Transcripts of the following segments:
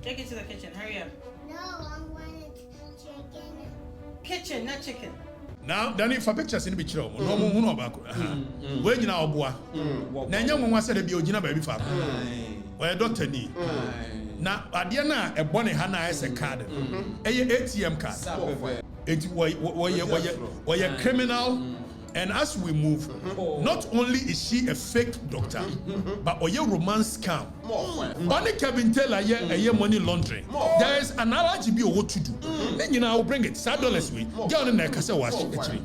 Take it to the kitchen. Hurry up. No, I wanted chicken. Kitchen, not chicken. Now, then if a pictures in the picture, no more who know about when you now boy. Now, young one said to be original baby father. Or a doctor need. Now, Adiana, a bonnet Hannah as a card, a ATM card. It was a criminal. And as we move, not only is she a fake doctor, but a romance scam. Only Kevin Taylor a money laundering. There is an allergy be what to do. Then you know I'll bring it. $7 we get on the neck. I say wash actually.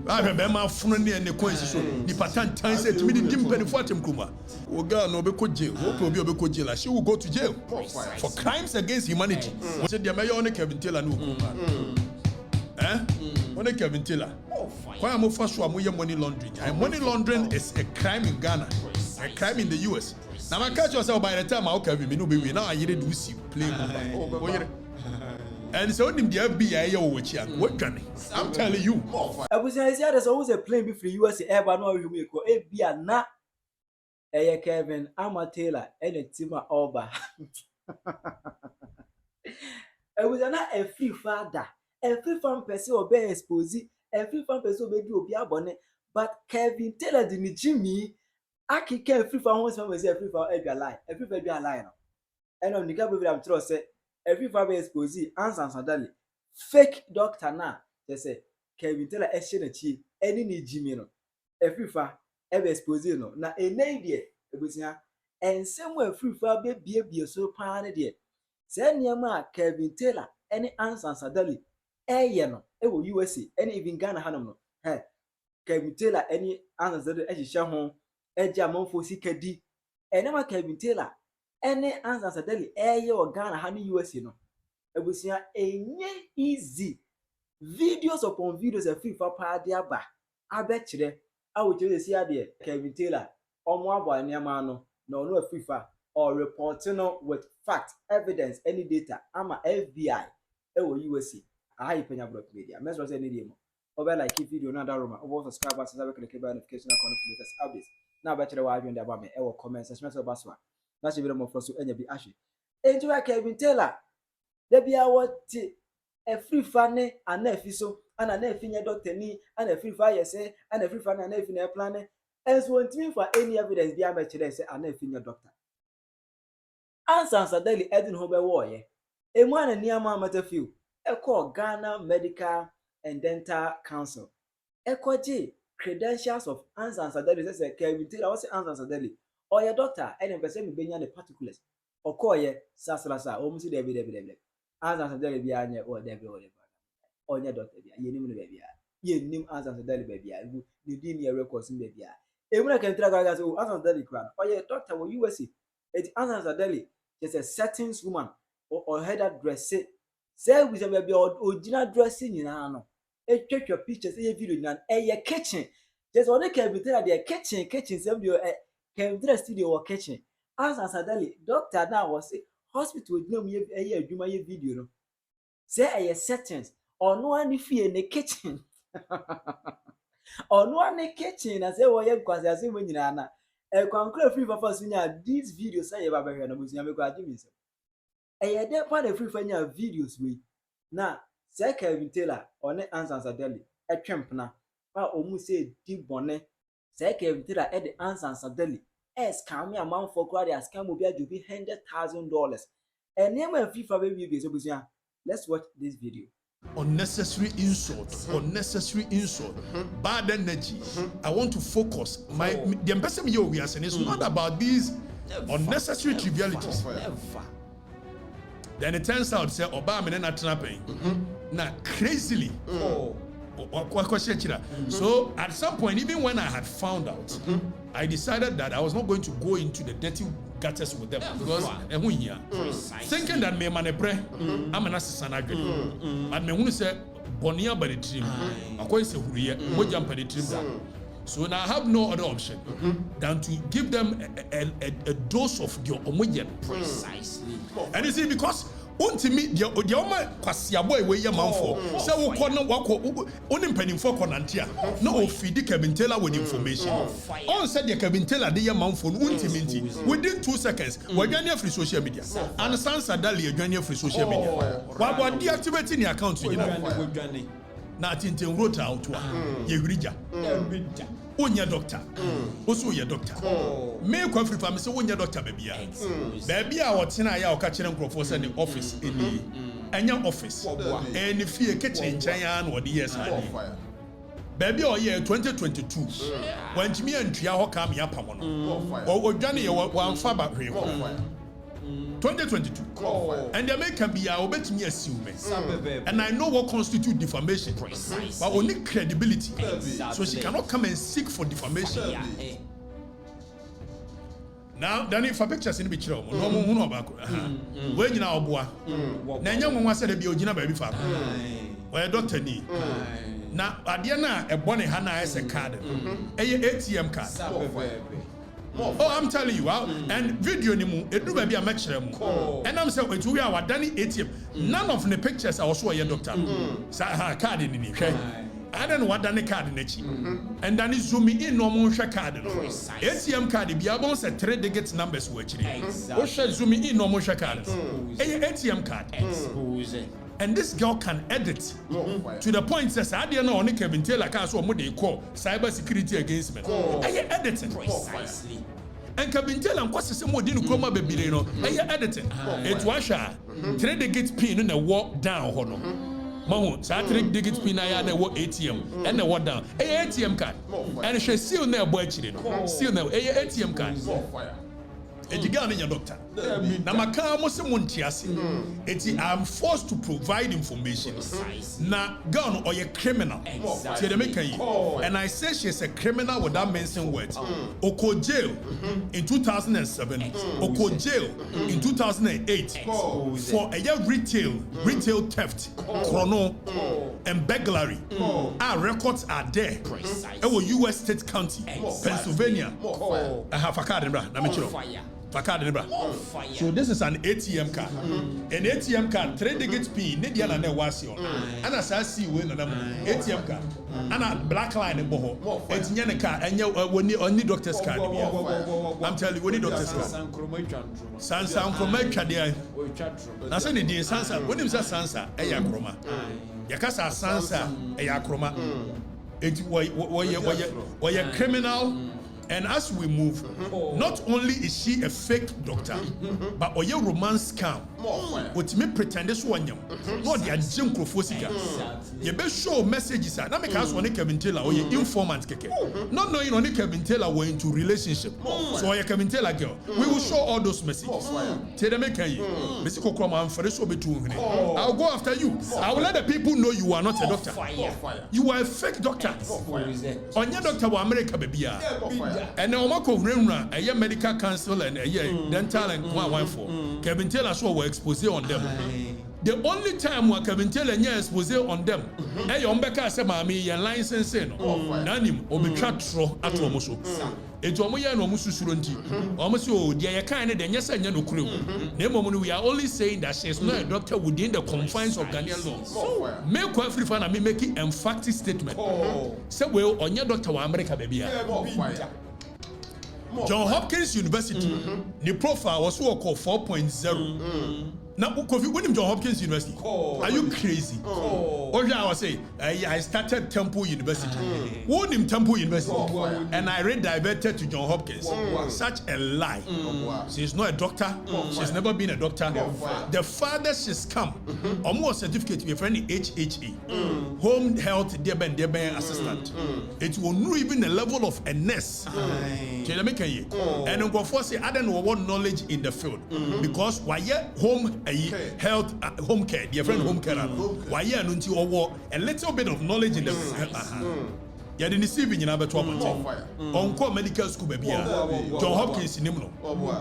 I remember my friend and the question. The pattern time said to me the dim penny for him kuma. Oh girl no be go jail. Hope be go jail. She will go to jail for crimes against humanity. What said the mayor on Kevin Taylor no kuma? On Kevin Taylor. Why am I first one money laundering? And money laundering is a crime in Ghana, a crime in the US. Now I catch yourself by the time I okay, me no be now I hear do see play. And so the FBI what can I'm telling you. I was saying there's always a plane before US ever know you make or be a na Kevin, I'm a Taylor and a Tima Alba. I was not a free father, a free fan person or bear exposing. Every fan person may do be a bonnet, but Kevin Taylor didn't Jimmy. I can't every fan once from every fan every lie, every baby a lie. And on the gap with them trust say every fan expose answer suddenly. Fake doctor now. They say Kevin Taylor action achieve any need Jimmy no. Every fan ever expose no. Now a idea and somewhere free fan be so pan idea. Say near Kevin Taylor any answer suddenly. No. USA any even Ghana Hanum no. Hey, Kevin Taylor any answer that she share home, Jamon for Sikadi, and never Kevin Taylor any answer that or Ghana Honey USA no. It was a easy videos upon videos of free for party. I bet you there. I would tell you see idea Kevin Taylor or more by Niamano, no FIFA or reporting with fact, evidence, any data. I'm a FBI or USA. I Penyah media. Mess was any demo. Over like if video another room. Over subscribe us and click the notification icon for latest updates. Now better why you about me. Our comments and smash baswa. That's a bit more for so any be ashy. Enjoy Kevin Taylor. There be our a free funny and nefiso and a nefinya doctor ni and a free fire say and a free fan and nefinya planner. As one to me for any evidence be a match say and nefinya doctor. Answer daily Edin Hobe Warrior. A man and near mamma few. Echo Ghana Medical and Dental Council. Echo J credentials of Answer Sadeli says Kevin Taylor was Answer Sadeli or your doctor and a person being the particulars or call ye Sasalasa almost David Answer Sadeli Bianya or David or your doctor. You name the baby. You name Answer Sadeli baby. You didn't hear records in baby. Even I can track as Answer Sadeli crown or your doctor will USA. It's Answer Sadeli just a settings woman or head dress. Say we say baby original dressing in ano. Take your pictures, a video in a kitchen. Just only can be there their kitchen, some you can dress studio or kitchen. As Sadali, doctor now was say hospital with no me a year do my video. No. Say a settings or no one if in the kitchen. Or no one in the kitchen as they were because I say when you are a concrete free for first these videos say about the museum because Jimmy. A dead part of free for videos we now say Kevin Taylor on the answers Sadeli a tramp now. I almost say deep bonnet. Say Kevin Taylor at the answers Sadeli. Scam me amount for crowd as scam will be $100,000. And name a FIFA baby so let's watch this video. Unnecessary insult, bad energy. I want to focus. The person we are saying is not about these unnecessary trivialities. Then it turns out say Obama and not trapping. Now crazily. So at some point, even when I had found out, I decided that I was not going to go into the dirty gutters with them because thinking that me manepre, I'm an assistant. And me who say Bonia by the trim, I quite say who jump by the trim. So now I have no other option than to give them a dose of your omnium. Precisely. And you see, because Untimi the Oma Kwasiabo we Yamanfo. So we call no wako unimpending for Conantia. No feed the Cabintella with information. On said the Cabintella the Yamanfo Untiminti. Within 2 seconds, we're joining free social media. And Sansa Dali joining free social media. While we're deactivating the account, you know. Natintin wrote out to Yerija. Unya doctor. Also your doctor. Me kwa free family so unya doctor baby. Baby a watina ya okachire nkrofo say the office in enya office. And if you kitchen nchen no the years ani. Baby o year 2022. When Jimmy and Tia ho kam ya pamo no. O dwane ye wan fa ba hwe ho. 2022 and the American be obetimi assume and I know what constitutes defamation but only credibility so she cannot come and seek for defamation. Now then if pictures in be chiro no mo hu no ba ko we nyina oboa na nya nwanwa se de bi ogina ba bi fa we doctor ni na ade na ebone ha na ese card ATM card. Oh, I'm telling you, and video ni mu edu ba bi a mekere mu. And I'm saying we are wadani ATM. None of the pictures are also a doctor. Sa card ni ni hwe. I don't know what wadani card na chi. And then zoom in no mo hwe card no. ATM card bi abon say 3 digit numbers wo achire. O hwe zoom in no mo hwe card. ATM card. And this girl can edit to the point says I didn't know only Kevin Taylor can so they call cyber security against me. I editing precisely. And Kevin Taylor and kwase se mo di no kroma bebire no. I editing. It was 3 digit pin in the walk down ho no. Mahu, sa 3 digit pin na ya na wo ATM and the walk down. ATM card. And she seal na bo achire no. Seal na ATM card. Ejiga na your doctor. Na maka mo se montiase. Eti I'm forced to provide information. Na girl or a criminal. Exactly. And I say she's a criminal without mentioning words. Oko jail in 2007. Oko jail in 2008 for a retail theft, chrono and burglary. Our records are there. Our US State County, Pennsylvania. I have a card, na me chiro. So this is an ATM card. An ATM card, 3 digit pin, ne dia na ne wasi on. Ana sa see we na ATM card. Ana black line in boho. Etinya ne card, enya oni doctor's card. I'm telling you, oni doctor's card. Sansa nkroma twa dia. Na say ne dia sansa, when him say sansa, eya kroma. Yakasa sansa, eya kroma. Eti wo criminal. And as we move, not only is she a fake doctor, but oye romance scam. What me pretend this one yam. No, they are Jim Crofosika. You be show messages. Now make us one Kevin Taylor or your informant keke. Not knowing only Kevin Taylor were into relationship. So you Kevin Taylor girl, we will show all those messages. Tell them make you. Mr. Kroma, for this will be too. I'll go after you. I will let the people know you are not a doctor. You are a fake doctor. On your doctor wa America baby. And now a medical council and a dental and one for Kevin Taylor show were exposed on them. The only time when Kevin Taylor expose on them, eh, Yombeka said, "Mammy, your license no, nanim obitratro atomoso." Ejomoya no mususuronti. Almost you, they are kind of the yes and no crew. We are only saying that she is not a doctor within the confines of Ghanaian law. Make Afrifa and me making emphatic statement. Say, well, on your doctor, America, baby. John Hopkins University, the profile was what called 4.0. Now, when John Hopkins University, are you crazy? Or I was saying, I started Temple University. Won him Temple University, and I rediverted to John Hopkins. Such a lie. She's not a doctor. She's never been a doctor. The farthest she's come, almost certificate to be a friend HHA, Home Health Deben Assistant. It will not even the level of a nurse. And I don't know what knowledge in the field because why home health home care, dear friend home care. Why a little bit of knowledge in the you didn't see in number 12 on medical school baby. John Hopkins in him.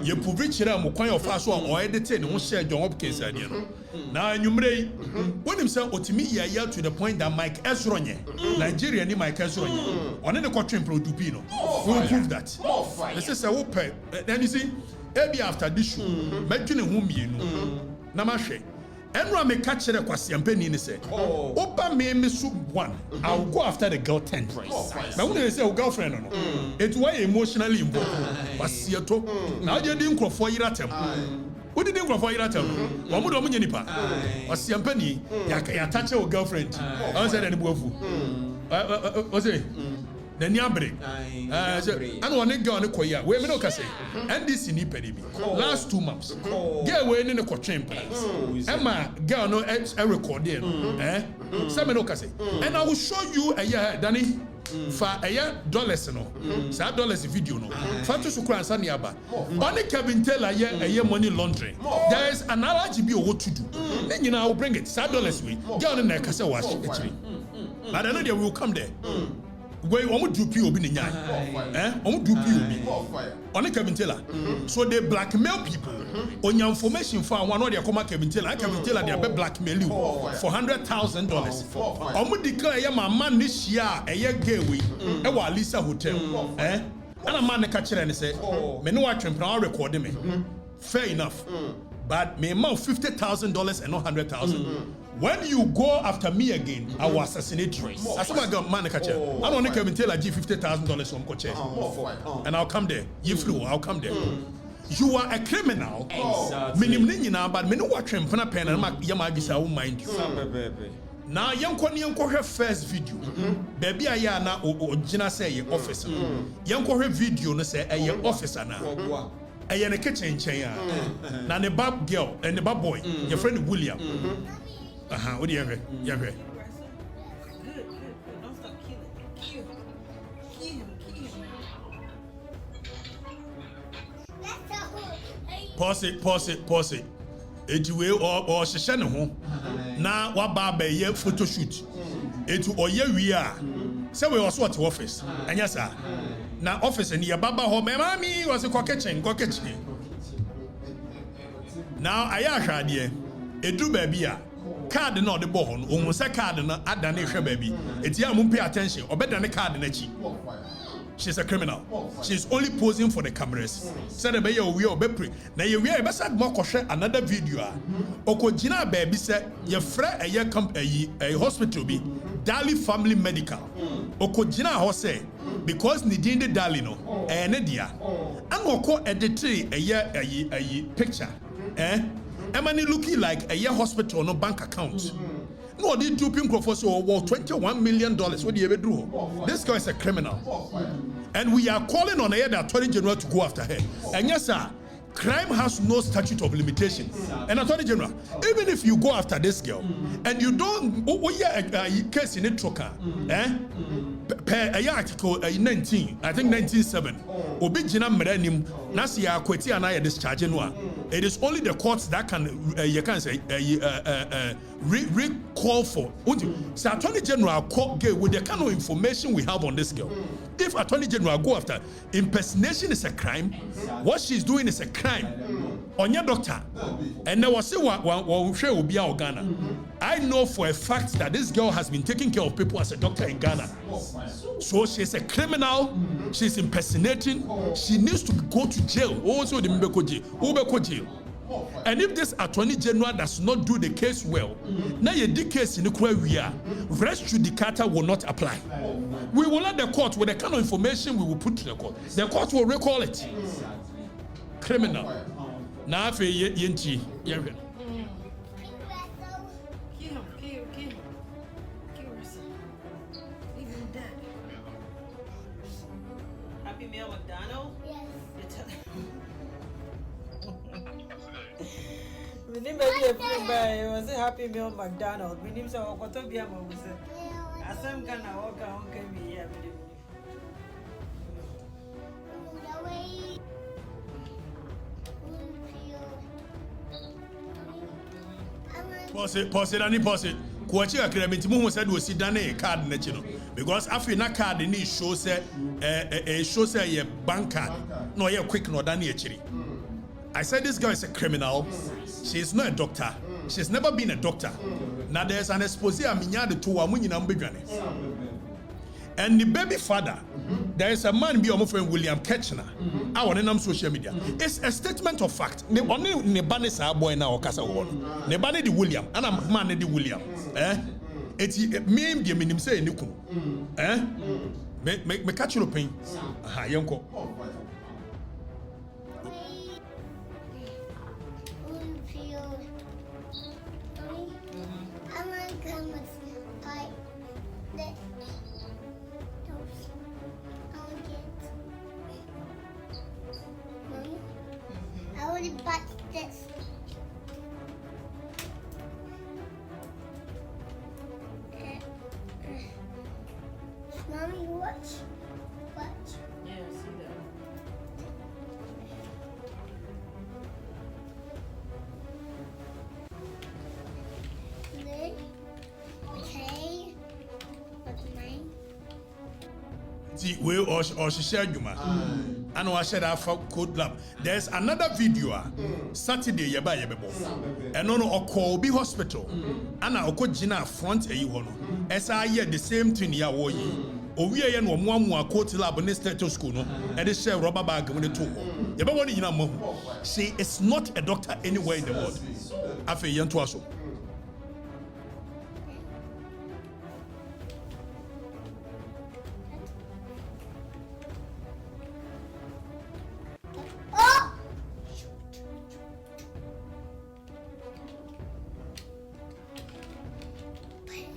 You put rich or fast one or edited and share John Hopkins idea. Now you may when himself Otimi ya to the point that Mike Esronye, Nigeria ni Mike Esronye, on the country Produpino. We will prove that. This is a open. Then you see, maybe after this show, mentioning whom you know. Namashe. Enra me catch the kwasiampeni ni say. Opa me soup one. I'll go after the girl 10. But when they say girlfriend no. It's why emotionally involved. Kwasiato. Now you didn't call for iratem. What did you call for iratem? Wamu do munye nipa. Kwasiampeni ya touch your girlfriend. I said any bofu. What's it? The Niabre. And one girl on the Koya. Where me no say. And this in Ipedibi. Last 2 months. Girl we in the Cotrain place. Emma girl no recording. Some no say. And I will show you a year, Danny. For a year dollars no. Say dollars video no. Fatu sukura and saniaba. Only Kevin Taylor a year money laundering. There is an allergy be what to do. Then you know I will bring it. Say dollars we. Girl in the kasa wash actually. But I know they will come there. Where omu do POB ni nyai, omu do POB. On Kevin Taylor, so they blackmail people. On your information for one of their comma Kevin Taylor, they are blackmail you for $100,000. Omu declare ya my man this year a year gateway, a Lisa hotel, And a man catch it and say, me no watch him record me. Fair enough, but me amount $50,000 and not $100,000. When you go after me again, I will assassinate you. As soon as I got man catch I don't want to tell I give $50,000 from coach, and I'll come there. You flew, I'll come there. You are a criminal. Minimum now, but me no watch him for a pen and Yamagisa I won't mind you. Now, young her first video. Baby, I na Gina say officer. Young her video, no say a officer now. I am a kitchen chair. Now the bab girl and the bab boy, your friend William. What do you have? You have Good. Don't stop killing. Kill him. Pause it. Ejiwe or shishane ho. Na wa ba be ye photo shoot. Etu oye wi a. Say we also at office. Anya sa. Na office ni ya baba ho. Me mami was ko kitchen. Now aya hwade. Edu ba bia. Card no the bohon, almost a card no adane hwe baby. Eti am pay attention. Obedane card na chi. She's a criminal. She's only posing for the cameras. Said be your we obepre. Na ye we e be sad mo kohwe another video. Okojina baby say ye frɛ a hospital bi Dali Family Medical. Okojina ho say because ni din de Dali no ne dia. An okɔ edit a picture. Emani looking like a year hospital no bank account. No, they do pink for so $21 million. What do you ever do? This guy is a criminal. And we are calling on the Attorney General to go after her. And yes, sir, crime has no statute of limitations. And Attorney General, even if you go after this girl and you don't, case in it, per article 19, I think 19.7, Obijina Merenim, Nasia Kweti and I discharge no. It is only the courts that can, you can say, recall for. So Attorney General court with the kind of information we have on this girl. If Attorney General go after, impersonation is a crime, what she's doing is a crime. On your doctor, and there was one Ghana. I know for a fact that this girl has been taking care of people as a doctor in Ghana. So she's a criminal, she's impersonating, she needs to go to jail. Also the Mbeko jail. And if this Attorney General does not do the case well, now your case in the we are, res judicata will not apply. We will let the court with the kind of information we will put to the court. The court will recall it. Criminal. Now for yenti. Happy Meal McDonald? Yes. We need maybe a free buy. It was a Happy Meal McDonald. We need some Okatakyie Afrifa. I some kind of walk on can be here. Pause it. Kwachi akramenti mu said we sit down a card na chino because afi na card ni show say a bank card no ye quick no than chiri. I said this girl is a criminal. She is not a doctor. She's never been a doctor. Now there's an expose a minya de to wa mu nyina mbedwane. And the baby father, there is a man be my friend William Ketchner. I want to social media. It's a statement of fact. Ne only ne bane sa boy na okasa won. Ne bane di William. And I'm man di William. Eti me di minim say ne kunu. Me catch you pain. Aha, yenko. But this. Mommy, watch. Yeah, I see that. Okay. What's mine? See, we or she shared you man. And I said I for code lab. There's another video Saturday yeba yebebo. And no Okobi hospital. And I oko jina front e you no. As I hear the same thing ya wo yi. Owi ye no mo court lab ne stethoscope no. E dey share rubber bag when they took. Yeba woni yina mo. She is not a doctor anywhere in the world. Afa yento aso.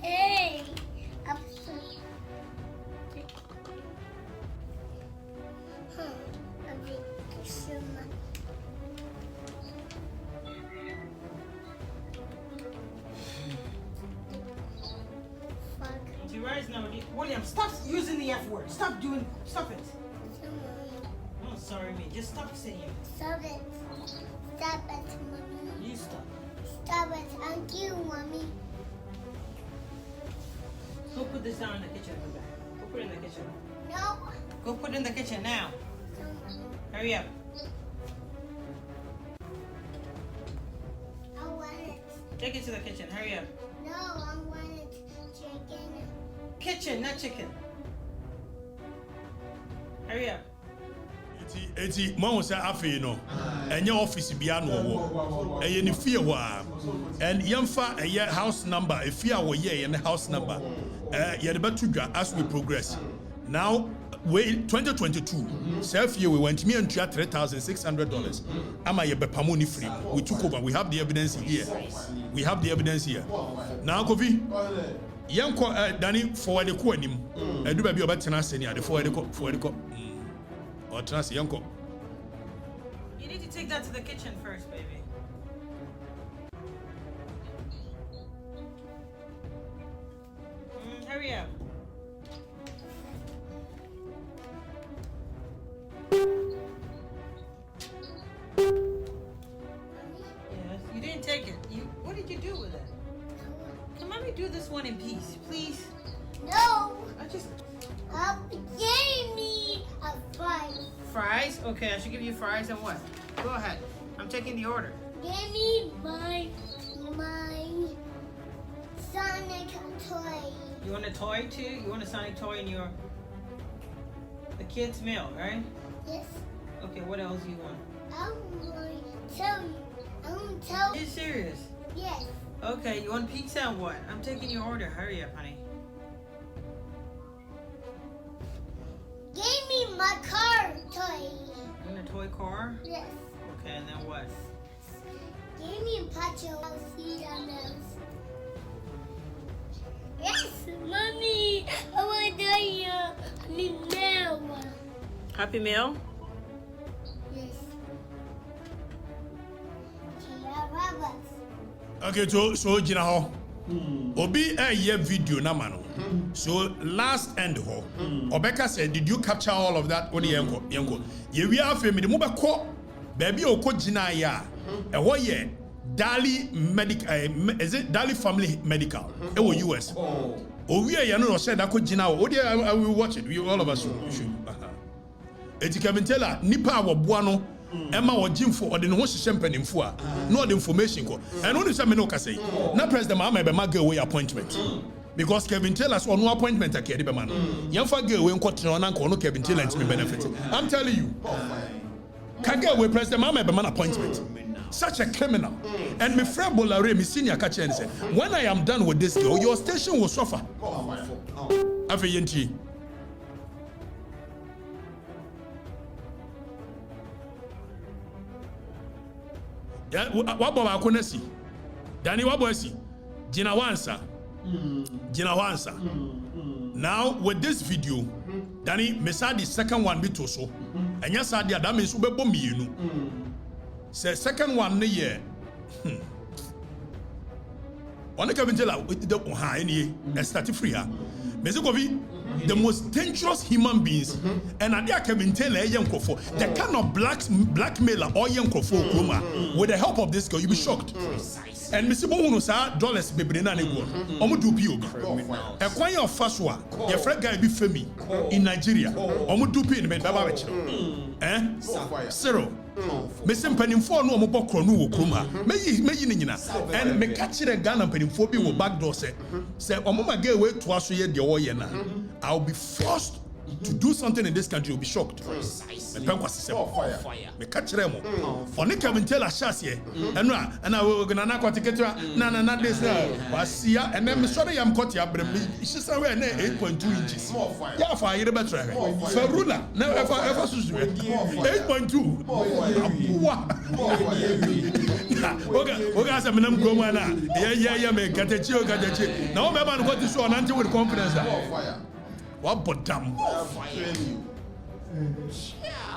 Hey, William, stop using the F word. Stop it. Oh, sorry, me. Just stop saying it. Stop it. Stop it, Mommy. You stop. Stop it. Thank you, Mommy. Go put this down in the kitchen. Go put it in the kitchen. No. Go put it in the kitchen now. No, Mommy. Hurry up. I want it. Take it to the kitchen. Hurry up. No, I want it. Chicken. Kitchen, not chicken. Hurry up. Eti mo say afi no enye office bia no wo eye ni fie ho a and yemfa eye house number e fie a wo ye ye house number ye de betu dwa as we progress now we 2022 self year we went me and $3,600 ama ye bepamo ni free we took over we have the evidence here now Kofi yenko Danny forward ko anim edu ba bi obetena seni ade forward ko or trans yanko. You need to take that to the kitchen first, baby. Hurry up. Yes, you didn't take it. What did you do with it? Can mommy do this one in peace, please? No. I just. Gave me a fries. Fries? Okay, I should give you fries and what? Go ahead. I'm taking the order. Give me my Sonic toy. You want a toy too? You want a Sonic toy in the kids' meal, right? Yes. Okay, what else do you want? I'm going to tell you. I'm going to tell Are you serious? Yes. Okay, you want pizza and what? I'm taking your order. Hurry up, honey. Give me my car toy. You want a toy car? Yes. Okay, and then what? Give me a pacho. I'll see on those. Yes, Mommy. I want to meal. Happy Meal? Yes. Okay, so Gina ho. Obi a video na mano. So last end ho. Obeka said, did you capture all of that? Odi yenko. Ye wi afa mi de mo beko baby oko Gina ya. E ho ye Dali Medical is it Dali Family Medical? E wo US. Owi ye no said ako Gina odi I will watch it. We all of us should. Eti Kevintela nipa wo boa no Emma or Jim for or the no champagne for no the information ko and only some no say na president ma be mag away appointment because Kevin Taylor's on no appointment at Kedi Bemano. Young Fagger when caught on Uncle Kevin Taylor and me benefit. I'm telling you, Kagger will press the Mama Beman appointment. Such a criminal. And my friend Bolare, my senior catcher, and said, when I am done with this girl, your station will suffer. After yeah, what about I couldn't see? Danny Wabosi, Gina Wansa. Now, with this video, Danny, Mesa the second one bit or so. And yes, I did that means we bomb you. Say second one, yeah. One can tell the any started free. Mesogovi, the most dangerous human beings, and I can tell a young crofo, the kind of blackmailer or young crofo, with the help of this girl, you'll be shocked. And Mr. Bono sa dollars be brina nego. Omo do pi obi. E kwan your first one, your friend guy be Femi in Nigeria. Omo do pi in me baba we eh? Zero. Me sem panimfo no omo bokro no wo krom ha. Meyi ni nyina. And me catch the Ghana panimfo bi wo back door say omo ma get we to aso ye de wo ye na. I'll be forced to do something in this country, you'll be shocked. Me catch them. For Nick Kevin Taylor shas here. And I will gonna not ticket na this Wasia and then sorry I'm caught here, but she's somewhere 8.2 inches. Yeah, for a better. For ruler, never ever 8.2. Okay, some name go man. Yeah, me get a chill. Now, remember what you saw on until with confidence. What but damn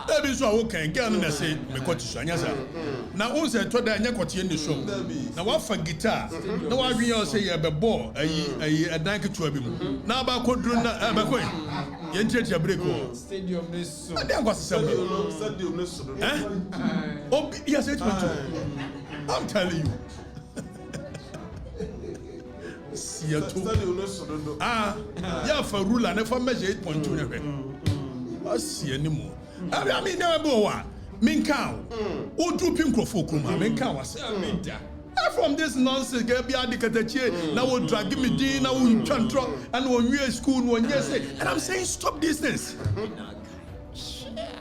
that is why okay girl na say me kwati so anya sa na won say to da anya kwati ndi so na wa fa guitar na wa hwe say ye be ball ayi adan ketua bi mu na ba koduru na ba koy ye ntia break o stadium ne so na dem kwase stadium ne so oh yes it I'm telling you yeah, for ruler, never measure 8.2. I see anymore. I mean, never go one. Mincow, who do pink of Fokuma, Mincow was from this nonsense, get be Okatakyie, now will drag me din, now will control, and when you are school, when you say, and I'm saying, stop this things.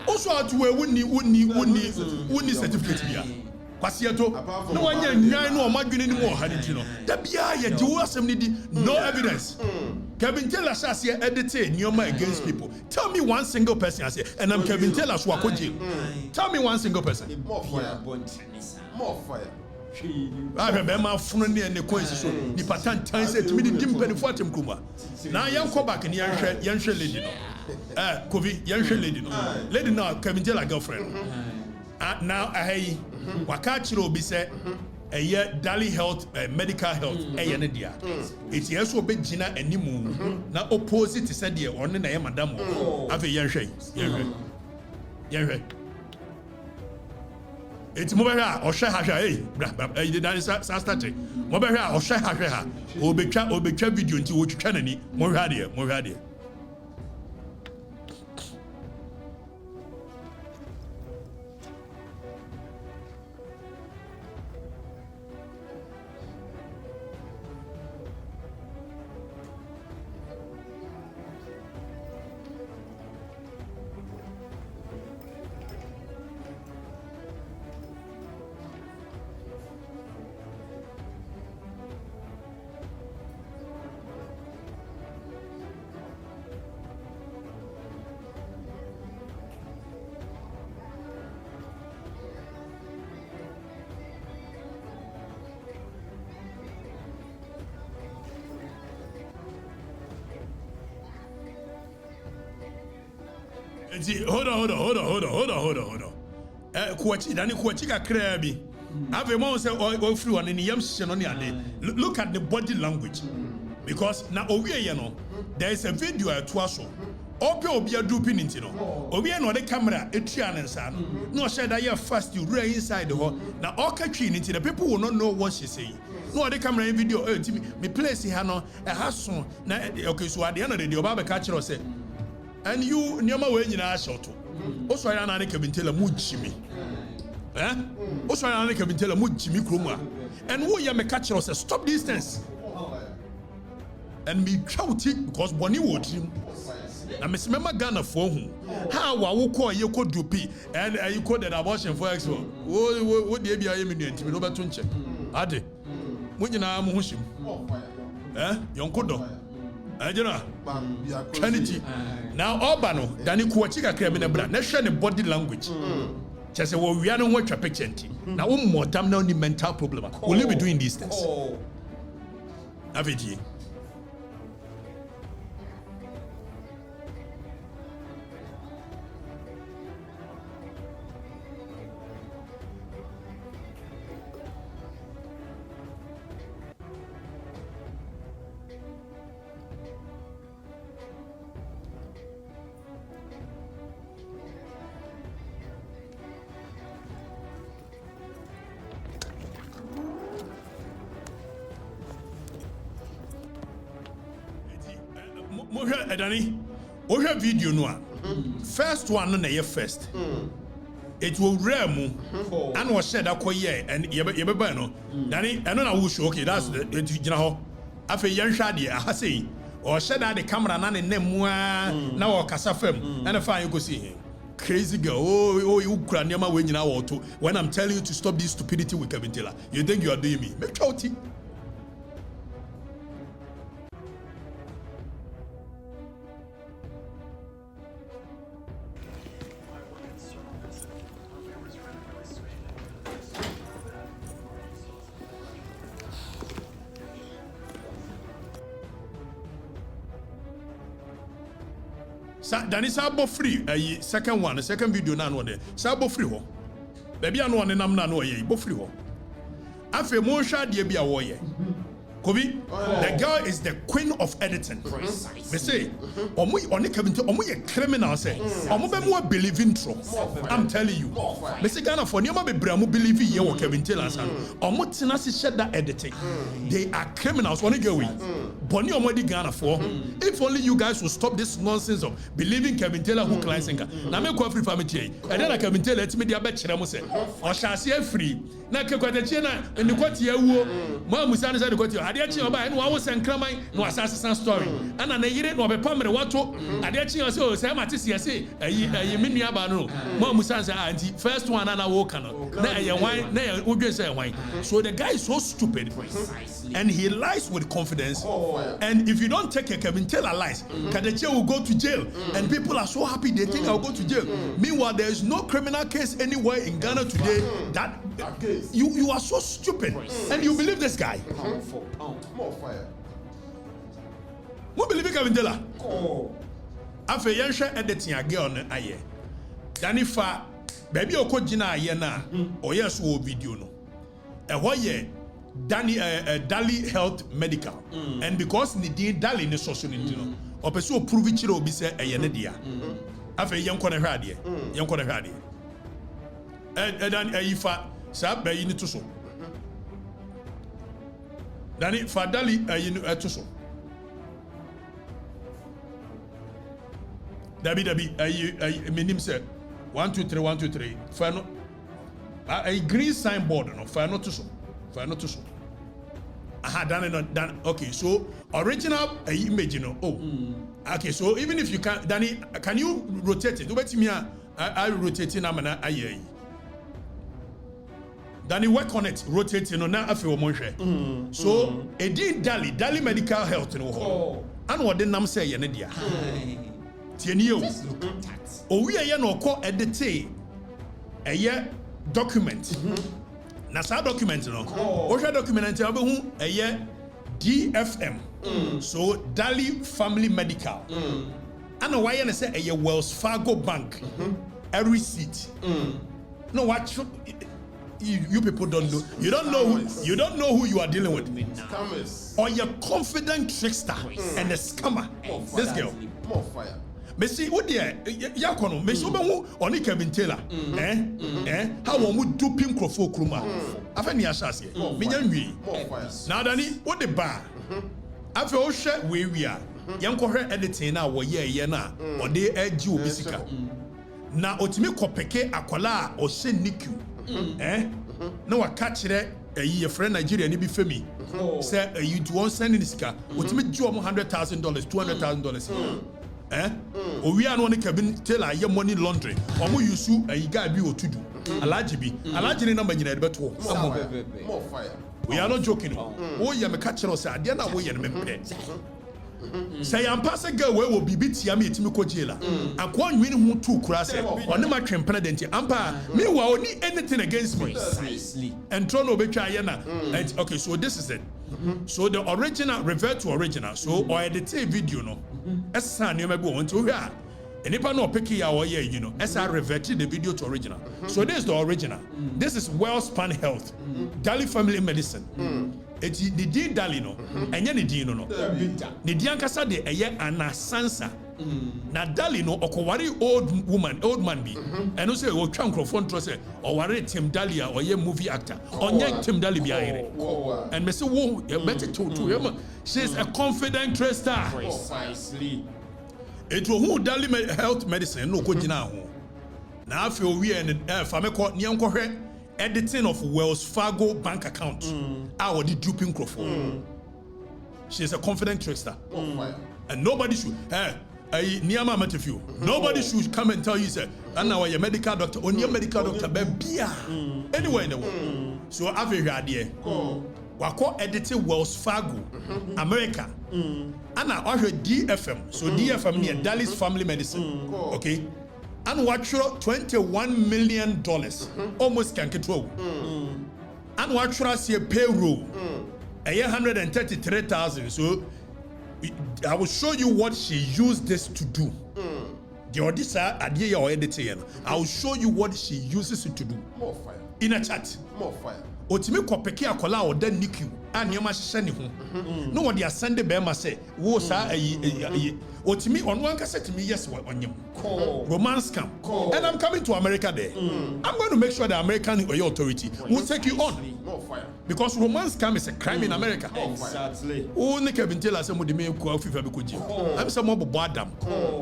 Also, to where wouldn't certificate here. Pasieto, no one no imagine anymore had it, you know. That be a do assembly, no evidence. Kevin Taylor says here edited Nyoma against people. Tell me one single person I say, and I'm Kevin Taylor Swakoji. Tell me one single person. More fire. I remember Funny and the coins so the pattern times it to me the dimpen for him kuma. Now young come back in young lady. Kovi, young lady. Lady now Kevin Taylor girlfriend. Now I Wakachiro be said a year Dali health medical health Nadia. It's yes will be Gina and Nimu. Now opposite said the on the name Madame have a young shade. It's Mobera or Shaha, you did not start it. Mobera or Shaha, or be trap video into which Kennedy, more radia. Hold on. Kuachika Krabi. I've a moment say all through and in the yam on the other. Look at the body language. Because now you know there is a video at Twaso. Ope obi a duping into no. Obi no the camera etrian and son. No share that you first you right inside the hall. Now Okatakyie into the people will not know what she's saying. No the camera in video me place here no a hason. Okay, so at the end of the day Obaba catcher or say and you nyama we nyina shot. Also ya na Kevin Taylor mu jimi. Also ya na Kevin Taylor mu jimi kroma. And who ya me catch us stop these things. and me chauti because boni wo dream. Na me remember Ghana for who. How wa call you could do P and you call that abortion for expo. What the ABI immunity me no better check. Ade. When you na muhushim. Yonkodo. Ajena. Trinity. Now Obano, Dani Kuachika Kremina Brand. Let's share the body language. Just say, well, we are not watching a picture. Now, one more time, now the mental problem. Will you be doing these things? Aviji. Edani, ohe video no first one na ye first. It will remu and was said akoye and yebeba no. Dani eno na wo show okay that's the gina ho. Afa yen hwa de aha sei or said that the camera na ne nemu na wo kasa fam and fa you go see him. Crazy girl, oh, you kura niama we nyina wo to. When I'm telling you to stop this stupidity with Kevin Taylor, you think you are doing me. Make sure it. Danny Sabo free a second one, a second video now one there. Sabo free ho. Baby I know one nam na no ye, bo free ho. Afi mo sha de bia wo ye. Kobi, the girl is the queen of editing. Me say, omo oni kabinti omo ye criminal say. Omo be mo believe in tro. I'm telling you. Me say Ghana for nioma be bra mo believe ye wo Kevin Taylor san. Omo tina si shed that editing. They are criminals. Oni get we. Boni omo di Ghana for. If only you guys will stop this nonsense of believing Kevin Taylor who client singer. Na me ko free family tie. E dey na Kevin Taylor let me dey be kire mo say. O sha se free. Na ke kwatie na ni kwati awuo. Mo amusa ne say kwati ade achi oba ene wa wo senkraman no asase story ana na yire no obepamre wato ade achi o say o say mate se say ayi menua ba no mo amusa say anti first one na wo kan na wan na odwe say wan so the guy is so stupid and he lies with confidence and if you don't take a Kevin Taylor lies Kadeche will go to jail and people are so happy they think I'll go to jail. Meanwhile there is no criminal case anywhere in Ghana today that you are so stupid and you believe this guy. More fire. Who believe Kevin Taylor? After Yansha editing a girl on aye. Danifa, baby oko jina aye na or yes wo video no. Ye Dali Health Medical and because ni di Dali ne social no. Opeso prove chiro obi se eye ne dia. After yanko na hwa de. Yanko na hwa de. Dan ayifa sa bayi ni to so. Dani Fadali atuso. Dabi minim say 1 2 3 1 2 3. Fano a green signboard no fano to so. Fano to so. Aha dan okay so original image no okay so even if you can Dani can you rotate it? Obeti me I rotate na mana aye. Then you work on it, rotate no na afi omo hwe. So e di Dali medical health no ho. An wo de nam say ye ne dia. Tieni o. O wi ye no ko edit eye document. Na sa document no. O hwe document e be hu eye DFM. So Dali Family Medical. Ana why na say eye Wells Fargo Bank. A receipt. No what you people don't know. You don't know who you are dealing with. Scammers. Or you're confident trickster and a scammer. This girl. More fire. Messi, what dear? Yakono. Messi, who only Kevin Taylor? How one would do pink crofo kruma? Afeni ashasi. Minyanwi. More fire. Now, Danny, what the bar? After all, share where we are. Yanko her editing now. What ye na? Or they edge you bisika. Now, otimi kopeke akwala or send niku. No, I catch it. your friend Nigeria ni bi femi say you do want send in sika otimi ju $100,000 $200,000 owi anu ne cabin tailor ye money laundry omo yusu guy bi otudu alaji ni number nyina de beto More fire. we are not joking oh ye me catch us ade na wo ye ne mempe say am pass a girl we will be tia me etimi ko jail akwa nwini hu tu kura say one ma twempena denti ampa me wa oni anything against me Precisely. and try no betwa ye na okay so this is it so the original revert to original so or edit video no esa ne ma bi won to hwa enipa no pick ya or ye you know esa revert the video to original so this is the original this is Wellspan Health Dali Family Medicine eti the din Dali no enye ne din no ne din ankasa de eye anasansa na Dali no okowari old man bi eno say o twa microphone tro say o ware Tim Dali a oye movie actor onye Tim Dali bi ayere and me say wo better to she is a confident star Precisely. it who Dali Health Medicine no ko gina ho na afi o wi en fameko ne enkohwe editing of Wells Fargo bank account our the duping microphone she is a confident star and nobody should Niyama Matthew. Nobody should come and tell you, say, and now you're medical doctor, only a medical doctor, baby, anywhere in the world. So, I've a idea. Wako edited Wells Fargo, America, and I heard DFM. So, DFM near Dallas Family Medicine, okay? And watch $21 million, almost can control. And watch see a payroll, $133,000. So, I will show you what she used this to do. The auditor idea or editing. I will show you what she uses it to do. More fire. In a chat. More fire. Otimi kopeki akola o den niku anioma hye ne ho no wo de asende be ma say wo sa otimi on one cassette me yes onyem romance scam and I'm coming to America there I'm going to make sure the American authority will take you on More fire. because romance scam is a crime in America. Exactly. Oh, ne Kevin Taylor say mo de me ko afifa be koji I'm say mo bobo adam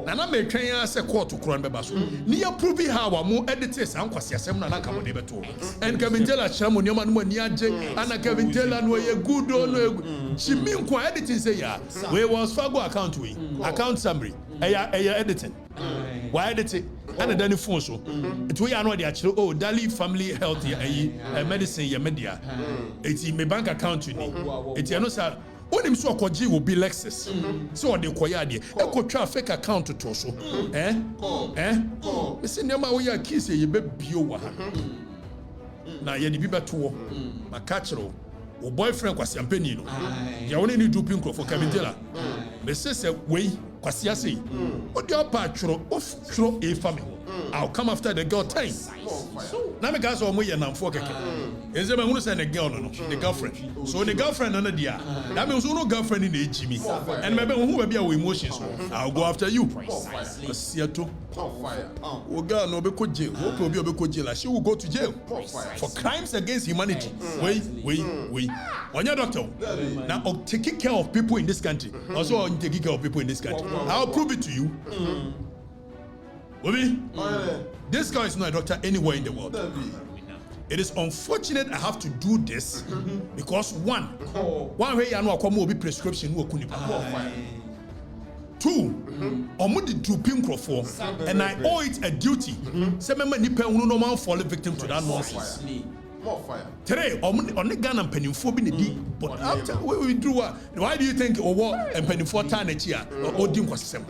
na me twen ya say court to kron be ba so ni ya prove how mo editors an kwase asem na nka mo de beto and Kevin Taylor chira mo nyoma no mo ni age ana Kevin Taylor no ye good no chimi nko editing say ya we was Fargo account we account summary eya editing why editing and then the phone so it we are no dey actually oh Dali Family Health medicine ya media it's my bank account ni it's you know sir onim so okoji will be Lexus so dey koya dey e ko twa fake account to so we say nema we ya kiss ye be bio wa ha na ye di bi beto ma catchero o boyfriend kwasi ampani no ya woni ni duping for Kevin Taylor me say we kwasi ase o dey pa tworo of tworo e family I'll come after the girl time. Now me guys are more than 4 keke. Is there me say the girl no the girlfriend. So the girlfriend no dia. That means no girlfriend in the Jimmy. And maybe who be our emotions. I'll go after you. Asiato. Fire. O girl no be ko jail. O be ko jail. She will go to jail for crimes against humanity. Wait. On your doctor. Now taking care of people in this country. Also taking care of people in this country. I'll prove it to you. Obi, this guy is not a doctor anywhere in the world. It is unfortunate I have to do this because one way I know I will be prescription who kunipa. 2, omo di duping crofo and I owe it a duty. Say member nipa unu no man fall victim to that nonsense. More fire. 3, on the Ghana penifo bi ne di. But after we do what? Why do you think owo and penifo tan echi a odi nkwasem?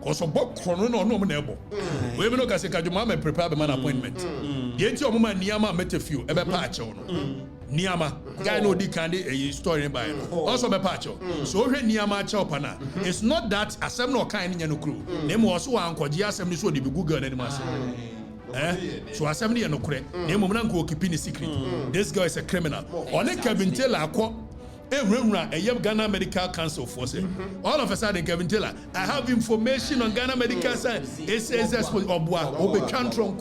Cause about chrono no nebo. We no ka se ka juma me prepare be man appointment. The enti omo man niama metafew e be pa ache no. Niama guy no di kan dey story by no. Also be pa ache. So hwe niama ache opana. It's not that asem no kan nya no kru. Na mo so ankoje asem ni so de be Google na ni ma se. So asem ni no kure. Na mo na nko keep ni secret. This guy is a criminal. Only Kevin Taylor akọ Ghana Medical Council for say. All of a sudden, Kevin Taylor, I have information on Ghana Medical Science. It says Obwa, Obekantron,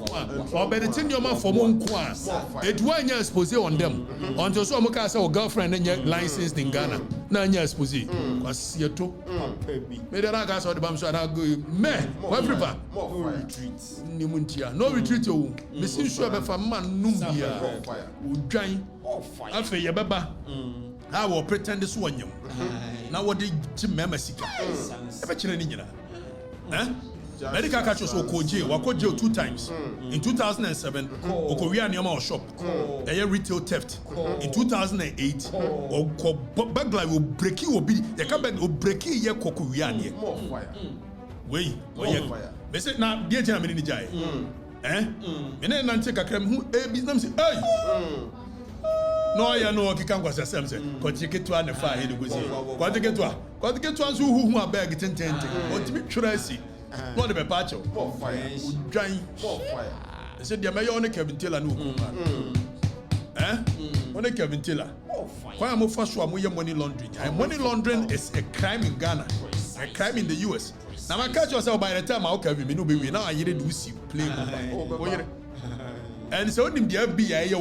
Obeditinoma for Monkwa. It one year expose on them. Until some cast our girlfriend and yet licensed in Ghana. 9 years expose. Was here too. Made the ragas or the bums are go. Man, what river? More retreats. Nimuntia. No retreat. Missing sure if a man Numbia would join. I feel your baba. I will pretend this one. Now what did Jim Memasika? Ever chilling? Medical catches Okoje, Wakoje 2 times. In 2007, Okoria Nyama shop, a retail theft. In 2008, Bagla will break you, the cabin will break you, Kokorian. More fire. Wait, they said now, dear gentlemen, in the jai. And then I take a creme who a business. Hey! No, I know what can was a Samson. Because you get to the fire, it was what to get to us who are begging 10. What to be tracy. Not the Pacho. More fire. Giant. More fire. They said, the mayor on the Kevin Taylor. On the Kevin Taylor. Why am I first one with your money laundering? And money laundering is a crime in Ghana, a crime in the US. Now, I catch yourself by the time I'll Kevin, now I didn't do see play. And so, the FBI,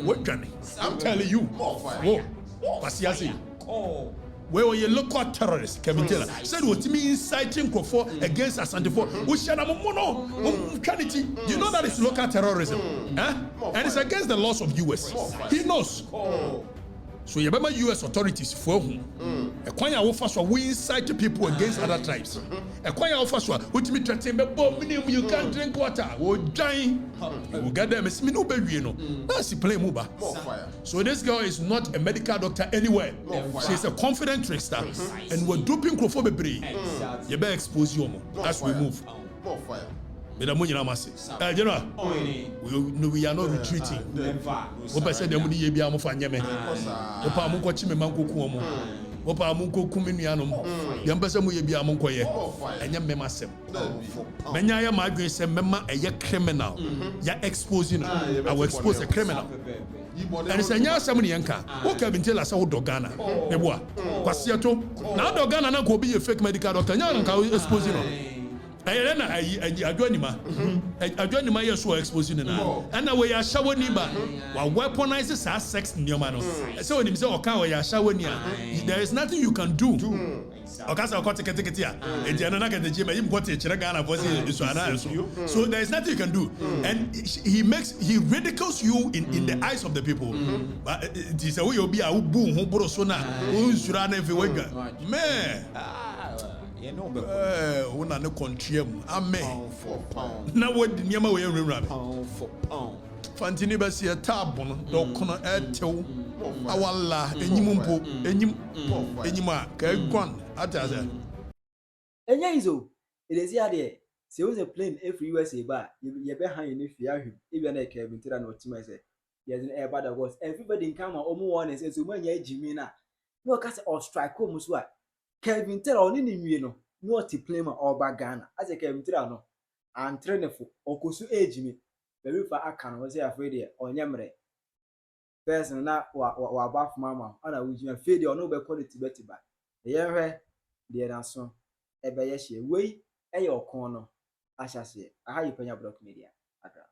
what Johnny? I'm telling you. More fire. Oh, what's he saying? Where you look at terrorists, Kevin Taylor said what me inciting for against Asante which you know that it's local terrorism, and it's against the laws of US. He knows. So you remember US authorities for whom a kwanya offer so we incite people against other tribes. A kwanya offer so which me threaten you can't drink water or dying. You get them it's me no baby no. That's play muba. So this girl is not a medical doctor anywhere. She's a confident trickster and we're duping Crofobebri. You better expose you as we move. More fire. General, we are not retreating. Opa said the money ye be amu fanyeme. Opa amu kwa chime manko kuomo. Opa amu ko kuminuanom. Yambasa mu ye be amu koye. Enya mema sem. Menya ya madwe sem mema eye criminal. Ya exposing. I will expose a criminal. And it's a nya sem ni enka. O Kevin Taylor say wo dogana. Neboa. Kwase to. Na dogana na ko be a fake medical doctor. Nya nka exposing no. Adwanima yes so exposing na and we are shower niba wa weaponize our sex nyoma no so when him say oka we are shower nia there is nothing you can do oka say oka tiketi a e je na get je him got e kire Ghana for so there is nothing you can do and he ridicules you in the eyes of the people but it is a way obi a bu ho boro so na unsura na fe wega man una ne contrem amen na what niam we enwura fantini ba se table no dokono etew awala enyimumpo enyim a ka gwan ataza enya izo elezi ade se was a plane every USA ba ye be han ni fia hwem e na Kevin Taylor na otima say yes in air bad was everybody come on omo one say so manya ejimi na no ka say or strike o muso a Kevin Taylor oni ni nwie no no ti play ma oba Ghana as Kevin Taylor no and trainful okosu ejimi be fa aka no say afraid e onyemre person na wa baff mama ana wujima fade ono be quality betiba ye hwe de na so e be ye hye wei e ye okon no ahyase aha yi Penyah Block Media aka